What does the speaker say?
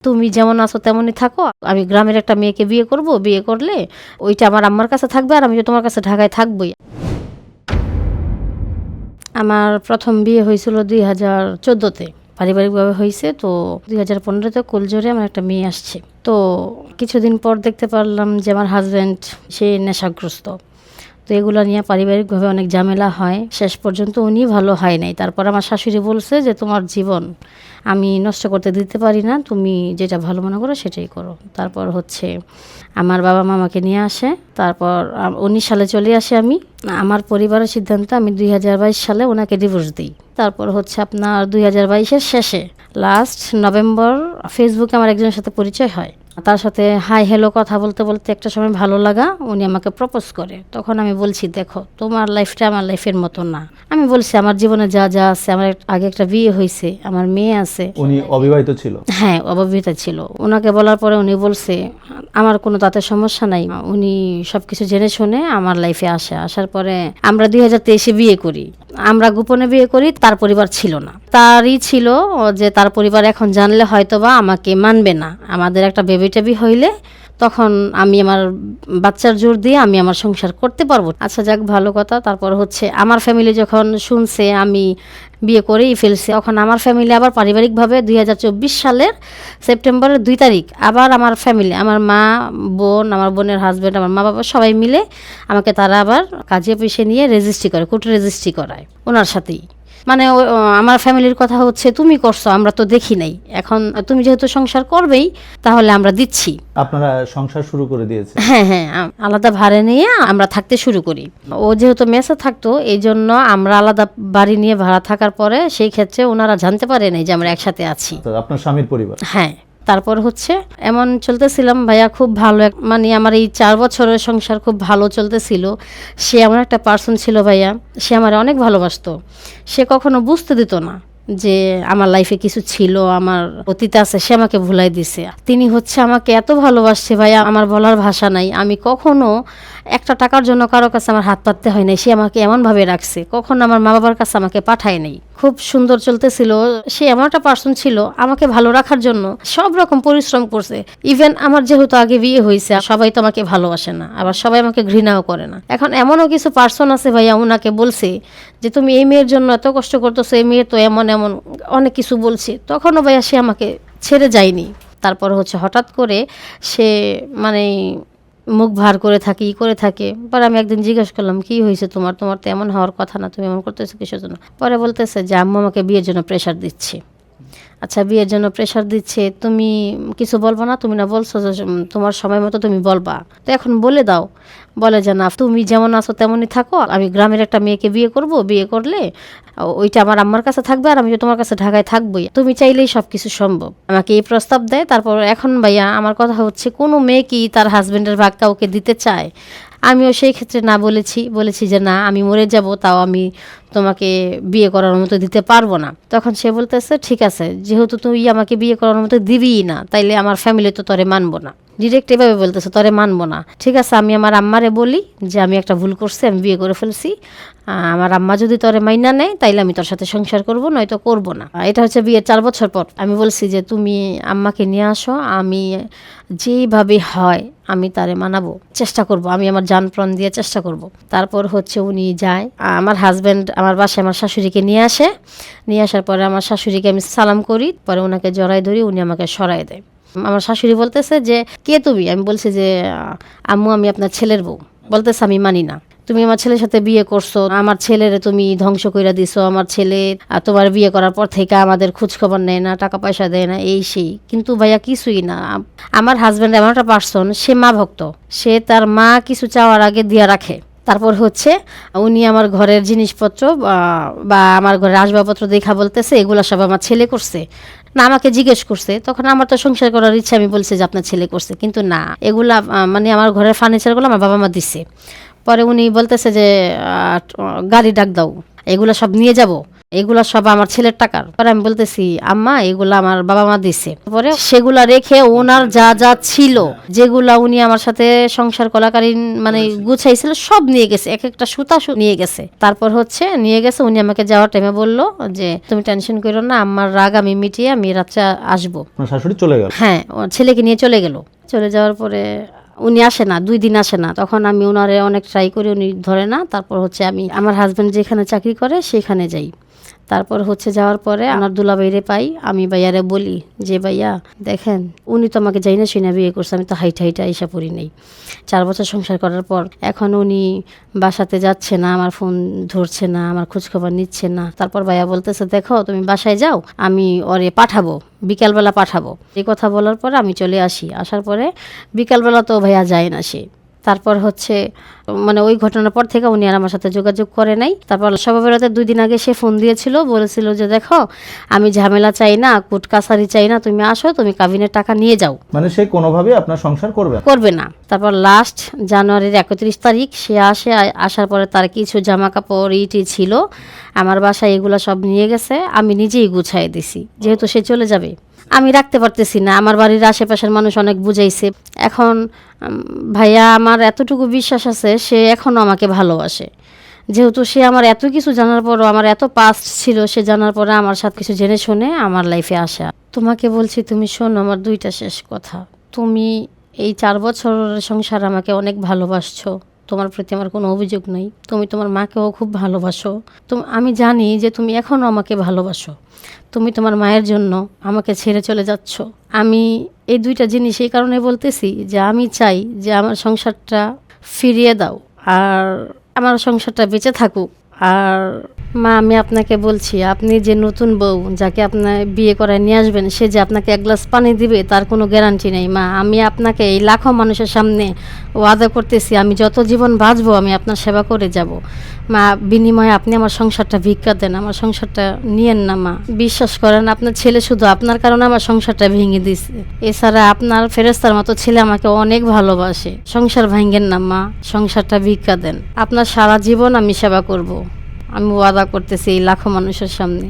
তুমি যেমন আছো তেমনই থাকো, আমি গ্রামের একটা মেয়েকে বিয়ে করব, বিয়ে করলে ওইটা আমার আম্মার কাছে থাকবে আর আমি তো তোমার কাছে ঢাকায় থাকবোই। আমার প্রথম বিয়ে হয়েছিল 2014-তে, পারিবারিকভাবে হয়েছে। তো 2015-তে কোলজোরে আমার একটা মেয়ে আসছে। তো কিছুদিন পর দেখতে পারলাম যে আমার হাজব্যান্ড সে নেশাগ্রস্ত। তো এগুলো নিয়ে পারিবারিকভাবে অনেক ঝামেলা হয়, শেষ পর্যন্ত উনি ভালো হয় নাই। তারপর আমার শাশুড়ি বলছে যে তোমার জীবন আমি নষ্ট করতে দিতে পারি না, তুমি যেটা ভালো মনে করো সেটাই করো। তারপর আমার বাবা মামাকে নিয়ে আসে। তারপর 19 সালে চলে আসে আমি। আমার পরিবারের সিদ্ধান্ত আমি 2022 সালে ওনাকে ডিভোর্স দিই। তারপর আপনার 2022-এর শেষে লাস্ট নভেম্বর ফেসবুকে আমার একজনের সাথে পরিচয় হয়। তার সাথে হাই হ্যালো কথা বলতে বলতে একটা সময় ভালো লাগা, উনি আমাকে প্রপোজ করে। তখন আমি বলছি, দেখো তোমার লাইফটা আমার লাইফের মতো না। আমি বলছি আমার জীবনে যা যা আছে, আমার আগে একটা বিয়ে হয়েছে, আমার মেয়ে আছে। উনি অবিবাহিত ছিল? হ্যাঁ, অবিবাহিত ছিল। ওনাকে বলার পরে উনি বলছে আমার কোনো তাতে সমস্যা নাই। উনি সবকিছু জেনে শুনে আমার লাইফে আসার পরে আমরা 2023-এ বিয়ে করি। আমরা গোপনে বিয়ে করি, তার পরিবার ছিল না। তারই ছিল যে তার পরিবার এখন জানলে হয়তোবা আমাকে মানবে না, আমাদের একটা বেবি টেবি হইলে তখন আমি আমার বাচ্চার জোর দিয়ে আমি আমার সংসার করতে পারবো। আচ্ছা যাক, ভালো কথা। তারপর আমার ফ্যামিলি যখন শুনছে আমি বিয়ে করেই ফেলছি, তখন আমার ফ্যামিলি আবার পারিবারিকভাবে 2024 সালের সেপ্টেম্বরের 2 তারিখ আবার আমার ফ্যামিলি, আমার মা, বোন, আমার বোনের হাজব্যান্ড, আমার মা বাবা সবাই মিলে আমাকে তারা আবার কাজী অফিসে নিয়ে রেজিস্ট্রি করে, কোর্টে রেজিস্ট্রি করায় ওনার সাথেই। মানে আমার ফ্যামিলির কথা তুমি করছো, আমরা তো দেখি নাই, এখন তুমি যেহেতু সংসার করবেই তাহলে আমরা দিচ্ছি। আপনারা সংসার শুরু করে দিয়েছে? হ্যাঁ হ্যাঁ, আলাদা ভাড়া নিয়ে আমরা থাকতে শুরু করি। ও যেহেতু মেসে থাকতো, এই জন্য আমরা আলাদা বাড়ি নিয়ে ভাড়া থাকার পরে সেই ক্ষেত্রে ওনারা জানতে পারে নাই যে আমরা একসাথে আছি। আপনার স্বামীর পরিবার? হ্যাঁ। তারপর এমন চলতেছিলাম ভাইয়া, খুব ভালো মানে আমার এই 4 বছরের সংসার খুব ভালো চলতেছিল। সে এমন একটা পার্সন ছিল ভাইয়া, সে আমার অনেক ভালোবাসতো। সে কখনো বুঝতে দিত না যে আমার লাইফে কিছু ছিল, আমার অতীত আছে, সে আমাকে ভুলাই দিছে। তিনি আমাকে এত ভালোবাসছে ভাইয়া, আমার বলার ভাষা নাই। আমি কখনো একটা টাকার জন্য কারো কাছে আমার হাত পাততে হয় নাই। সে আমাকে এমনভাবে রাখছে, কখনো আমার মা বাবার কাছে আমাকে পাঠায় নাই। খুব সুন্দর চলতেছিল। সে এমন একটা পার্সন ছিল, আমাকে ভালো রাখার জন্য সব রকম পরিশ্রম করছে। ইভেন আমার যেহেতু আগে বিয়ে হয়েছে, সবাই তো আমাকে ভালোবাসে না, আবার সবাই আমাকে ঘৃণাও করে না। এখন এমনও কিছু পার্সন আছে ভাইয়া, ওনাকে বলছে যে তুমি এই মেয়ের জন্য এত কষ্ট করতেছো, এই মেয়ে তো এমন এমন অনেক কিছু বলছে। তখনও ভাইয়া সে আমাকে ছেড়ে যায়নি। তারপর হঠাৎ করে সে মানে মুখ ভার করে থাকে, করে থাকে। পরে আমি একদিন জিজ্ঞেস করলাম, কি হয়েছে তোমার? তোমার তো এমন হওয়ার কথা না, তুমি এমন করতেছো কিসের জন্য? পরে বলতেছে যে আম্মু আমাকে বিয়ের জন্য প্রেশার দিচ্ছে। আচ্ছা, বিয়ের জন্য প্রেশার দিচ্ছে, তুমি কিছু বলবো না? তুমি না বলছো যে তোমার সময় মতো তুমি বলবা, তো এখন বলে দাও। বলে যে না, তুমি যেমন আছো তেমনই থাকো, আমি গ্রামের একটা মেয়েকে বিয়ে করব, বিয়ে করলে ওইটা আমার আম্মার কাছে থাকবে আর আমি তো তোমার কাছে ঢাকায় থাকবোই, তুমি চাইলেই সব কিছু সম্ভব। আমাকে এই প্রস্তাব দেয়। তারপর এখন ভাইয়া আমার কথা কোনো মেয়ে কি তার হাজবেন্ডের ভাগ কাউকে দিতে চায়? আমিও সেই ক্ষেত্রে না বলেছি যে না, আমি মরে যাব তাও আমি তোমাকে বিয়ে করার মতো দিতে পারবো না। তখন সে বলতেছে ঠিক আছে, যেহেতু তুই আমাকে বিয়ে করার মতো দিবিই না, তাইলে আমার ফ্যামিলি তো তরে মানবো না। ডিরেক্ট এভাবে বলতেছে, তরে মানবো না। ঠিক আছে, আমি আমার আম্মারে বলি যে আমি একটা ভুল করছি, আমি বিয়ে করে ফেলছি। আমার আম্মা যদি তরে মাইনা নেয় তাইলে আমি তোর সাথে সংসার করবো, নয়তো করবো না। এটা বিয়ের 4 বছর পর আমি বলছি যে তুমি আম্মাকে নিয়ে আসো, আমি যেভাবে হয় আমি তারে মানাবো, চেষ্টা করব, আমি আমার জান প্রাণ দিয়ে চেষ্টা করব। তারপর উনি যায়, আমার হাজব্যান্ড আমার বাসায় আমার শাশুড়িকে নিয়ে আসে। নিয়ে আসার পরে আমার শাশুড়িকে আমি সালাম করি, পরে ওনাকে জড়াই ধরি, উনি আমাকে সরাই দেয়। আমার শাশুড়ি বলতেছে যে কে তুমি? আমি বলছি যে আম্মু আমি আপনার ছেলের বউ। বলতেছে আমি মানি না, তুমি আমার ছেলের সাথে বিয়ে করছো, আমার ছেলের তুমি ধ্বংস করে দিছো। আমার ছেলে তোমার বিয়ে করার পর থেকে আমাদের খোঁজ খবর নেয় না, টাকা পয়সা দেয় না, এই সেই। কিন্তু ভাইয়া কিছুই না। আমার হাজব্যান্ড এমন একটা পার্সন, সে মা ভক্ত, সে তার মা কিছু চাওয়ার আগে দিয়া রাখে। তারপর উনি আমার ঘরের জিনিসপত্র বা আমার ঘরের আসবাবপত্র দেখা বলতেছে এগুলো সব আমার ছেলে করছে না। আমাকে জিজ্ঞেস করছে, তখন আমার তো সংসার করার ইচ্ছা, আমি বলছি যে আপনার ছেলে করছে, কিন্তু না, এগুলা মানে আমার ঘরের ফার্নিচারগুলো আমার বাবা মা দিছে। পরে উনি বলতেছে যে গাড়ি ডাক দাও, এগুলো সব নিয়ে যাব। এগুলা সব আমার ছেলের টাকার। পরে আমি বলতেছি আম্মা এগুলা আমার বাবা মা দিছে। পরে সেগুলা রেখে ওনার যা যা ছিল, যেগুলা উনি আমার সাথে সংসার করাকালীন মানে গুছাইছিল সব নিয়ে গেছে, এক একটা সুতা নিয়ে গেছে। তারপর হচ্ছে নিয়ে গেছে, উনি আমাকে যাওয়ার টাইমে বললো যে তুমি টেনশন করো না, আমার রাগ আমি মিটিয়ে আমি রাত্রে আসবো। আপনার শাশুড়ি চলে গেল? হ্যাঁ, ওর ছেলেকে নিয়ে চলে গেল। চলে যাওয়ার পরে উনি আসে না, 2 দিন আসে না। তখন আমি ওনারে অনেক ট্রাই করি, উনি ধরে না। তারপর হচ্ছে আমি আমার হাজবেন্ড যেখানে চাকরি করে সেখানে যাই। তারপর হচ্ছে যাওয়ার পরে আমার দুলাভাইরে পাই। আমি ভাইয়ারে বলি যে ভাইয়া দেখেন, উনি তো আমাকে যাই না শুনে বিয়ে করছে, আমি তো হাইটা আইসা পড়ি নাই। 4 বছর সংসার করার পর এখন উনি বাসাতে যাচ্ছে না, আমার ফোন ধরছে না, আমার খোঁজখবর নিচ্ছে না। তারপর ভাইয়া বলতেছে দেখো তুমি বাসায় যাও, আমি ওরে পাঠাবো, বিকালবেলা পাঠাবো। এই কথা বলার পরে আমি চলে আসি। আসার পরে বিকালবেলা তো ভাইয়া যায় না সে। তারপর হচ্ছে মানে ওই ঘটনার পর থেকে উনি আর আমার সাথে যোগাযোগ করে নাই। তারপর সবাবেলাতে 2 দিন আগে সে ফোন দিয়েছিল, বলেছিল যে দেখো আমি ঝামেলা চাই না, কোর্ট কাছারি চাই না, তুমি আসো, তুমি কাবিনের টাকা নিয়ে যাও। মানে সে কোনোভাবেই আপনার সংসার করবে না? করবে না। তারপর লাস্ট জানুয়ারির 31 তারিখ সে আসে। আসার পরে তার কিছু জামা কাপড় ইটি ছিল আমার বাসায়, এগুলো সব নিয়ে গেছে। আমি নিজেই গুছাই দিছি, যেহেতু সে চলে যাবে আমি রাখতে পারতেছি না। আমার বাড়ির আশেপাশের মানুষ অনেক বুঝাইছে। এখন ভাইয়া আমার এতটুকু বিশ্বাস আছে সে এখনও আমাকে ভালোবাসে, যেহেতু সে আমার এত কিছু জানার পরও, আমার এত পাস্ট ছিল, সে জানার পরে আমার সাথে কিছু জেনে শুনে আমার লাইফে আসা। তোমাকে বলছি তুমি শোনো আমার 2টা শেষ কথা। তুমি এই 4 বছরের সংসার আমাকে অনেক ভালোবাসছো, তোমার প্রতি আমার কোনো অভিযোগ নেই। তুমি তোমার মাকেও খুব ভালোবাসো। আমি জানি যে তুমি এখনও আমাকে ভালোবাসো। তুমি তোমার মায়ের জন্য আমাকে ছেড়ে চলে যাচ্ছ। আমি এই 2টা জিনিস এই কারণে বলতেছি যে আমি চাই যে আমার সংসারটা ফিরিয়ে দাও, আর আমার সংসারটা বেঁচে থাকুক। আর মা আমি আপনাকে বলছি, আপনি যে নতুন বউ যাকে আপনার বিয়ে করায় নিয়ে আসবেন, সে যে আপনাকে 1 গ্লাস পানি দিবে তার কোনো গ্যারান্টি নেই। মা আমি আপনাকে এই লাখো মানুষের সামনে ওয়াদা করতেছি, আমি যত জীবন বাঁচবো আমি আপনার সেবা করে যাব। মা বিনিময়ে আপনি আমার সংসারটা ভিক্ষা দেন, আমার সংসারটা নিয়েন না মা। বিশ্বাস করেন, আপনার ছেলে শুধু আপনার কারণে আমার সংসারটা ভেঙে দিছে। এছাড়া আপনার ফেরেস্তার মতো ছেলে আমাকে অনেক ভালোবাসে। সংসার ভাঙেন না মা, সংসারটা ভিক্ষা দেন। আপনার সারা জীবন আমি সেবা করব, আমি ওয়াদা করতেছি এই লাখো মানুষের সামনে।